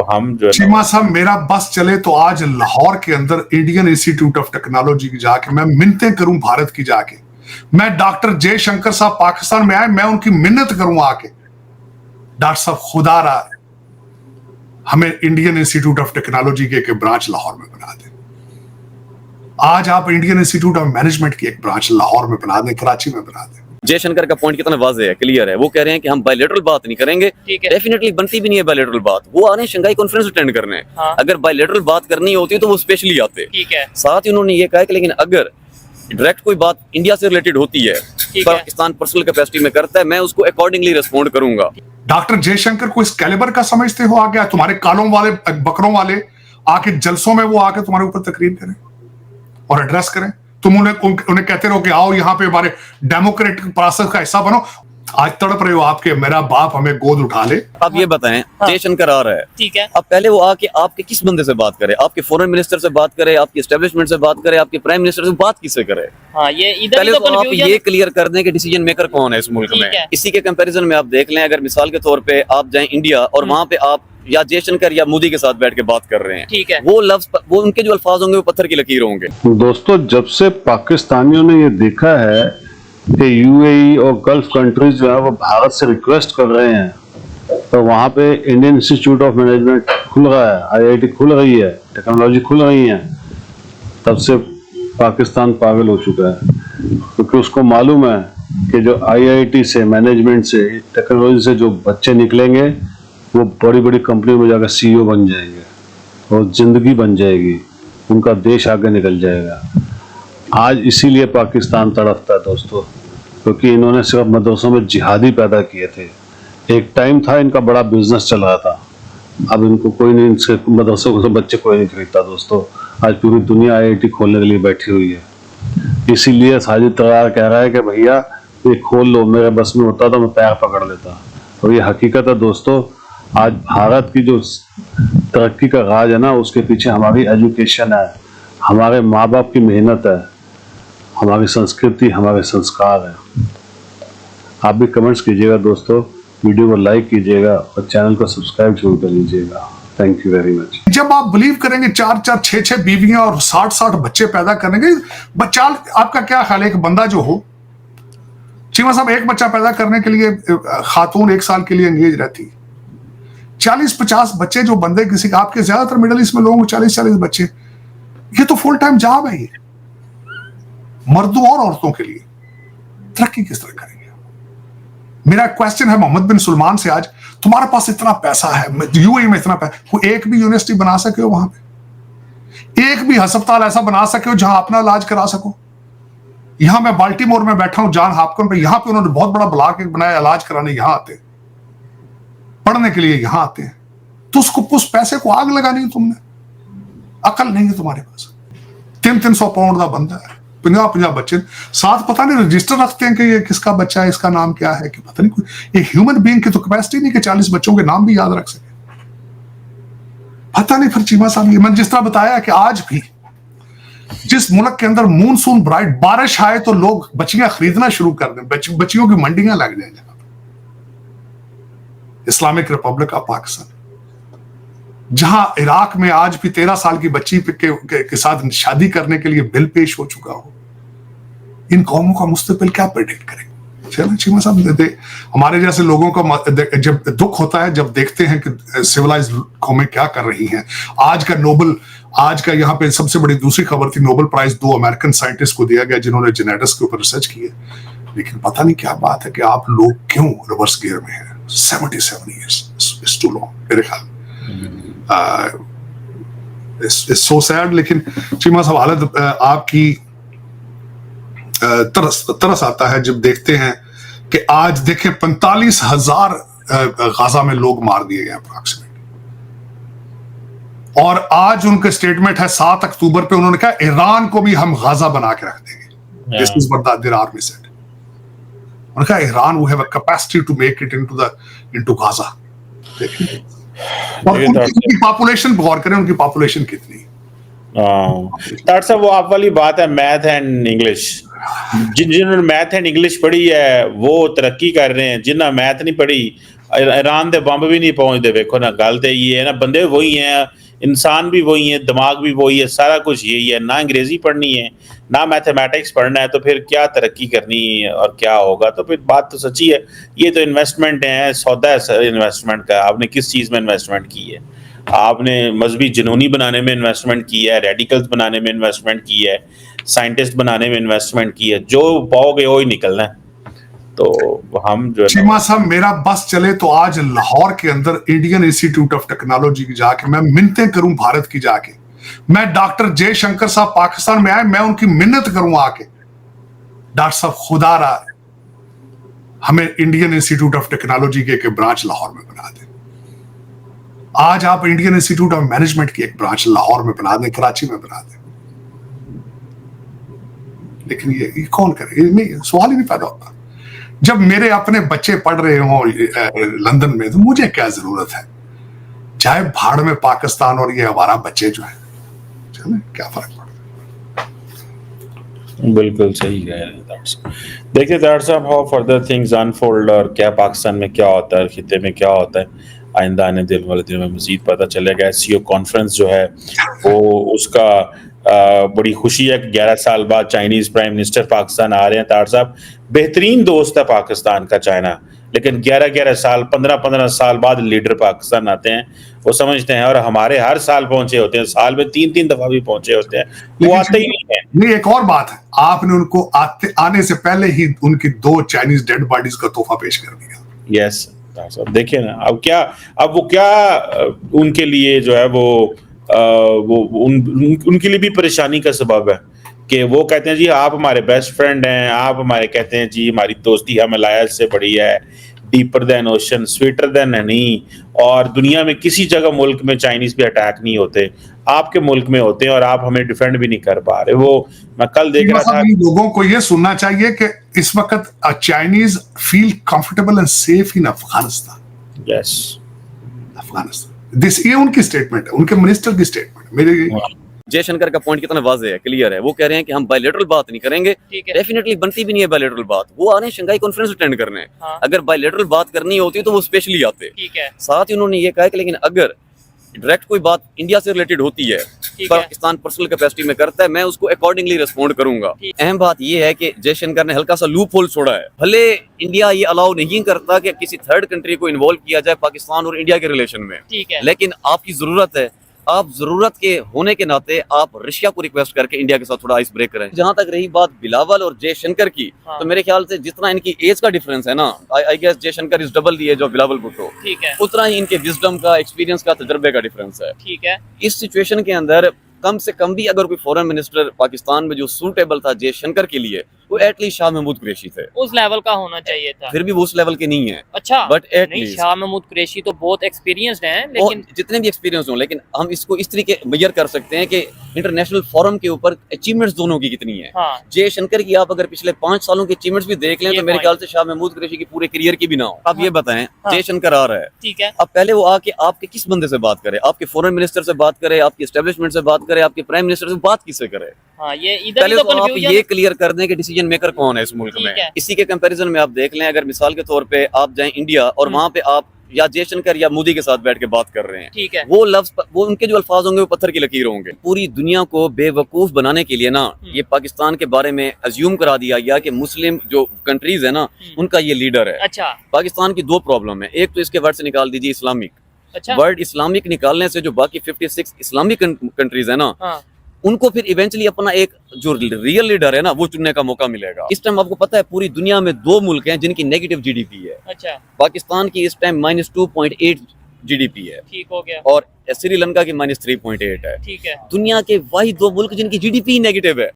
हम जो चीमा साहब, मेरा बस चले तो आज लाहौर के अंदर इंडियन इंस्टीट्यूट ऑफ टेक्नोलॉजी की जाके मैं मिन्नतें करूं, भारत की जाके मैं डॉक्टर जयशंकर साहब पाकिस्तान में आए, मैं उनकी मिन्नत करूं आके, डॉक्टर साहब खुदा रहा है हमें इंडियन इंस्टीट्यूट ऑफ टेक्नोलॉजी के एक ब्रांच लाहौर में बना दें। आज आप इंडियन इंस्टीट्यूट ऑफ मैनेजमेंट की एक ब्रांच लाहौर में बना दें, कराची में बना दें। जयशंकर का पॉइंट कितना वाज़ेह है, क्लियर है। वो कह रहे हैं कि हम बायलैटरल बात नहीं करेंगे, डेफिनेटली बनती भी नहीं है बायलैटरल बात। वो आ रहे हैं शंघाई कॉन्फ्रेंस अटेंड करने। हाँ। अगर बायलैटरल बात करनी होती तो वो स्पेशली आते। ठीक है। साथ ही उन्होंने ये कहा कि लेकिन अगर डायरेक्ट कोई बात इंडिया से रिलेटेड होती है, पाकिस्तान पर्सनल कैपेसिटी में करता है, मैं उसको अकॉर्डिंगली रिस्पॉन्ड करूंगा। डॉक्टर जयशंकर को इस कैलिबर का समझते हो? आ गया तुम्हारे कालों वाले बकरों वाले आके जलसों में वो आके तुम्हारे ऊपर तकरीर करें और एड्रेस करें। तुम उन्हें कहते रहो कि आओ यहाँ पे हमारे डेमोक्रेटिक प्रोसेस का हिस्सा बनो। आज तड़प रहे हो आपके मेरा बाप हमें गोद उठा ले। आप ये बताएं, जयशंकर आ रहा है, ठीक है, अब पहले वो आके आपके किस बंदे से बात करे? आपके फॉरेन मिनिस्टर से बात करे, आपकी एस्टेब्लिशमेंट से बात करे, आपके प्राइम मिनिस्टर से बात किससे करे? हाँ, ये इधर पहले तो आप ये क्लियर कर दें कि डिसीजन मेकर कौन है इस मुल्क में। इसी के कंपैरिजन में आप देख लें, अगर मिसाल के तौर पे आप जाएं इंडिया और वहाँ पे आप या जयशंकर या मोदी के साथ बैठ के बात कर रहे हैं, ठीक है, वो लफ्ज, वो उनके जो अल्फाज होंगे वो पत्थर की लकीर होंगे। दोस्तों, जब से पाकिस्तानियों ने ये देखा है कि यूएई और गल्फ कंट्रीज जो है वो भारत से रिक्वेस्ट कर रहे हैं, तो वहाँ पे इंडियन इंस्टीट्यूट ऑफ मैनेजमेंट खुल रहा है, आईआईटी खुल रही है, टेक्नोलॉजी खुल रही है, तब से पाकिस्तान पागल हो चुका है। क्योंकि उसको मालूम है कि जो आईआईटी से, मैनेजमेंट से, टेक्नोलॉजी से जो बच्चे निकलेंगे वो बड़ी बड़ी कंपनियों में जाकर सीईओ बन जाएंगे और जिंदगी बन जाएगी, उनका देश आगे निकल जाएगा। आज इसीलिए पाकिस्तान तड़पता है दोस्तों, क्योंकि इन्होंने सिर्फ मदरसों में जिहादी पैदा किए थे। एक टाइम था इनका बड़ा बिजनेस चल रहा था, अब इनको कोई नहीं, इनसे मदरसों से बच्चे कोई नहीं खरीदता दोस्तों। आज पूरी दुनिया आईआईटी खोलने के लिए बैठी हुई है। इसीलिए साजिद तैयार कह रहा है कि भैया ये खोल लो, मेरे बस में होता तो मैं पैर पकड़ लेता। और ये हकीकत है दोस्तों, आज भारत की जो तरक्की का राज है ना, उसके पीछे हमारी एजुकेशन है, हमारे माँ बाप की मेहनत है, हमारी संस्कृति, हमारे संस्कार है। आप भी कमेंट्स कीजिएगा दोस्तों, वीडियो को लाइक कीजिएगा और चैनल को सब्सक्राइब जरूर कर लीजिएगा। Thank you very much. जब आप बिलीव करेंगे 4-4, 6-6 बीवियां और 60-60 बच्चे पैदा करेंगे, बच्चा आपका क्या ख्याल है? एक बंदा जो हो, चीमा साहब, एक बच्चा पैदा करने के लिए खातून 1 साल के लिए एंगेज रहती। 40-50 बच्चे जो बंदे किसी, आपके ज्यादातर मिडिल ईस्ट में लोगों को 40-40 बच्चे, ये तो फुल टाइम जॉब है। ये मर्दों और औरतों के लिए तरक्की किस तरह करेंगे? मेरा क्वेश्चन है मोहम्मद बिन सुलेमान से, आज तुम्हारे पास इतना पैसा है, यूएई में इतना पैसा, वो एक भी यूनिवर्सिटी बना सके हो वहां पे, एक भी अस्पताल ऐसा बना सके हो जहां अपना इलाज करा सको? यहां मैं बाल्टीमोर में बैठा हूं, जॉन हॉपकिंस पे, यहां पे उन्होंने बहुत बड़ा ब्लॉक एक बनाया, इलाज कराने यहां आते हैं, पढ़ने के लिए यहां आते हैं। तो उस पैसे को आग लगानी है तुमने, अकल नहीं है तुम्हारे पास। 300 पाउंड का बंदा है, 50 बच्चे साथ, पता नहीं रजिस्टर रखते हैं कि ये किसका बच्चा है, इसका नाम क्या है, कि पता नहीं। कोई एक ह्यूमन बीइंग की तो कैपेसिटी नहीं कि 40 बच्चों के नाम भी याद रख सके। पता नहीं। फिर चीमा साहब, मैंने जिस तरह बताया कि आज भी जिस मुल्क के अंदर मूनसून ब्राइट, बारिश आए तो लोग बच्चियां खरीदना शुरू कर दें, बच्चियों की मंडियां लग जाए। इस्लामिक रिपब्लिक ऑफ पाकिस्तान, जहां इराक में आज भी 13 साल की बच्ची के साथ शादी करने के लिए बिल पेश हो चुका हो, इन कौमों का मुस्तकबिल क्या प्रेडिक्ट करेंगे? चलो चीमा साहब, हमारे जैसे लोगों का जब दुख होता है जब देखते हैं कि सिविलाइज कौमें क्या कर रही हैं। आज का यहाँ पे सबसे बड़ी दूसरी खबर थी, नोबेल प्राइज 2 अमेरिकन साइंटिस्ट को दिया गया जिन्होंने जेनेटिक्स के ऊपर रिसर्च की है। लेकिन पता नहीं क्या बात है कि आप लोग क्यों रिवर्स गियर में हैं। 77 years is too long मेरे ख्याल। It's so sad। लेकिन चीमा साहब, हालत आपकी तरस आता है जब देखते हैं कि आज देखें 45,000 गाजा में लोग मार दिए गए अप्रॉक्सीमेट। और आज उनका स्टेटमेंट है 7 अक्टूबर पे, उन्होंने कहा ईरान को भी हम गाजा बना के रख देंगे। This is what the army said। उन्होंने कहा Iran will have a capacity to make it into Gaza। और उनकी पॉपुलेशन, गौर करें उनकी पॉपुलेशन कितनी। डॉक्टर साहब, वो आप वाली बात है, मैथ एंड इंग्लिश। जिन्होंने मैथ एंड इंग्लिश पढ़ी है वो तरक्की कर रहे हैं, जिन्होंने मैथ नहीं पढ़ी ईरान दे बंब भी नहीं पहुंचते। देखो ना, गल तो ये है ना, बंदे वही हैं, इंसान भी वही है, दिमाग भी वही है, सारा कुछ यही है। ना अंग्रेजी पढ़नी है, ना मैथमेटिक्स पढ़ना है, तो फिर क्या तरक्की करनी है और क्या होगा? तो फिर बात तो सच्ची है। ये तो इन्वेस्टमेंट है, सौदा है सर इन्वेस्टमेंट का। आपने किस चीज़ में इन्वेस्टमेंट की है? आपने मजहबी जुनूनी बनाने में इन्वेस्टमेंट की है, रेडिकल्स बनाने में इन्वेस्टमेंट की है, साइंटिस्ट बनाने में इन्वेस्टमेंट की है। जो पाओगे वो ही निकलना है। तो हम जो चीमा साहब, मेरा बस चले तो आज लाहौर के अंदर इंडियन इंस्टीट्यूट ऑफ टेक्नोलॉजी की जाके मैं मिन्नतें करूं, भारत की जाके मैं डॉक्टर जयशंकर साहब पाकिस्तान में आए, मैं उनकी मिन्नत करूं आके, डॉक्टर साहब खुदा रहा हमें इंडियन इंस्टीट्यूट ऑफ टेक्नोलॉजी के एक ब्रांच लाहौर में बना दें। आज आप इंडियन इंस्टीट्यूट ऑफ मैनेजमेंट की एक ब्रांच लाहौर में बना दें, कराची में बना दें, लेकिन ये कौन करे? ये नहीं, सवाल ही नहीं पैदा होता। जब मेरे अपने बच्चे पढ़ रहे हो लंदन में, तो मुझे क्या जरूरत है? चाहे भाड़ में पाकिस्तान और ये हमारा बच्चे जो है, चले क्या फर्क पड़ता है? बिल्कुल सही कह रहे हैं डॉक्टर साहब। देखिए डॉक्टर साहब, हाउ फर्दर थिंग्स अनफोल्ड, और क्या पाकिस्तान में क्या होता है, खिते में क्या होता है, आइंदा आने वाले दिनों में मजीद पता चलेगा। SCO कॉन्फ्रेंस जो है वो उसका बड़ी खुशी है कि 11 साल बाद चाइनीज प्राइम मिनिस्टर पाकिस्तान आ रहे हैं। तार साहब, बेहतरीन दोस्त है पाकिस्तान का चाइना, लेकिन 11-11 साल 15-15 साल बाद लीडर पाकिस्तान आते हैं। वो समझते हैं, और हमारे हर साल पहुंचे होते हैं, साल में 3-3 दफा भी पहुंचे होते हैं, वो आते ही नहीं है। नहीं, एक और बात है, आपने उनको आने से पहले ही उनकी 2 चाइनीज डेड बॉडीज का तोहफा पेश कर दिया। यस साहब, देखिए ना, अब वो क्या उनके लिए जो है वो उनके लिए भी परेशानी का सबब है कि वो कहते हैं जी आप हमारे बेस्ट फ्रेंड हैं, आप हमारे, कहते हैं जी हमारी दोस्ती हिमालयाज से बड़ी है, deeper than ocean, sweeter than Honey, और दुनिया में किसी जगह मुल्क में चाइनीज पे अटैक नहीं होते, आपके मुल्क में होते हैं, और आप हमें डिफेंड भी नहीं कर पा रहे। वो मैं कल देख रहा था, लोगों को ये सुनना चाहिए कि इस वक्त Chinese feel comfortable and safe in Afghanistan. Yes, Afghanistan, ये उनकी स्टेटमेंट है, उनके मिनिस्टर की स्टेटमेंट। मेरे जयशंकर का पॉइंट कितना वाज़ेह है, क्लियर है। वो कह रहे हैं कि हम बायलैटरल बात नहीं करेंगे, डेफिनेटली बनती भी नहीं है बायलैटरल बात। वो आ रहे हैं शंघाई कॉन्फ्रेंस अटेंड करने। अगर बायलैटरल बात करनी होती तो वो स्पेशली आते। साथ ही उन्होंने ये कहा कि लेकिन अगर डायरेक्ट कोई बात इंडिया से रिलेटेड होती है, पाकिस्तान पर्सनल कैपेसिटी में करता है, मैं उसको अकॉर्डिंगली रिस्पॉन्ड करूंगा। अहम बात ये है कि जयशंकर ने हल्का सा लूप होल छोड़ा है। भले इंडिया ये अलाउ नहीं करता कि किसी थर्ड कंट्री को इन्वॉल्व किया जाए पाकिस्तान और इंडिया के रिलेशन में, लेकिन आपकी जरूरत है, आप जरूरत के होने के नाते आप रशिया को रिक्वेस्ट करके इंडिया के साथ थोड़ा आइस ब्रेक करें। जहां तक रही बात बिलावल और जयशंकर की, तो मेरे ख्याल से जितना इनकी एज का डिफरेंस है ना, I guess Jaishankar is double the age of Bilawal Bhutto, उतना ही इनके विजडम का, एक्सपीरियंस का, तजर्बे का डिफरेंस है। इस सिचुएशन के अंदर कम से कम भी अगर कोई फॉरेन मिनिस्टर पाकिस्तान में जो सूटेबल था जयशंकर के लिए, वो एटलीस्ट शाह महमूद कुरैशी थे। उस लेवल का होना चाहिए था। फिर भी वो उस लेवल के नहीं है। अच्छा, बट नहीं, शाह महमूद कुरैशी तो बहुत एक्सपीरियंस्ड हैं, लेकिन जितने भी एक्सपीरियंस हो, लेकिन हम इसको इस तरीके मेजर कर सकते हैं कि इंटरनेशनल फोरम के ऊपर अचीवमेंट्स दोनों की कितनी है। जयशंकर की आप अगर पिछले 5 सालों के अचीवमेंट्स भी देख लें तो मेरे ख्याल से शाह महमूद कुरैशी की पूरे करियर की भी ना हो। अब ये बताएं, जयशंकर आ रहा है, ठीक है, अब पहले वो आके आपके किस बंदे से बात करे? आपके फॉरेन मिनिस्टर से बात करे, आपकी एस्टेब्लिशमेंट से बात करे, आपके प्राइम मिनिस्टर से बात किससे करे? ये इधर पहले तो आप ये क्लियर कर दें कि डिसीजन मेकर कौन है इस मुल्क में। इसी के कंपैरिजन में आप देख लें, अगर मिसाल के तौर पे आप जाएं इंडिया और वहां पे आप या जयशंकर या मोदी के साथ बैठ के बात कर रहे हैं, ठीक है, वो लफ्ज, वो उनके जो अल्फाज होंगे वो पत्थर की लकीर होंगे। पूरी दुनिया को बेवकूफ बनाने के लिए ना, ये पाकिस्तान के बारे में अज्यूम करा दिया गया कि मुस्लिम जो कंट्रीज है ना, उनका ये लीडर है। अच्छा, पाकिस्तान की 2 प्रॉब्लम है। एक तो इसके वर्ड से निकाल दीजिए इस्लामिक। अच्छा, वर्ड इस्लामिक निकालने से जो बाकी 56 इस्लामिक कंट्रीज है ना, उनको फिर इवेंचुअली अपना एक जो रियल लीडर है ना वो चुनने का मौका मिलेगा। इस टाइम आपको पता है पूरी दुनिया में 2 मुल्क हैं जिनकी नेगेटिव जीडीपी है। अच्छा, पाकिस्तान की इस टाइम -2.8 जीडीपी है, ठीक हो गया, और श्रीलंका की -3.8 है। ठीक है, दुनिया के वही 2 मुल्क जिनकी जीडीपी नेगेटिव है,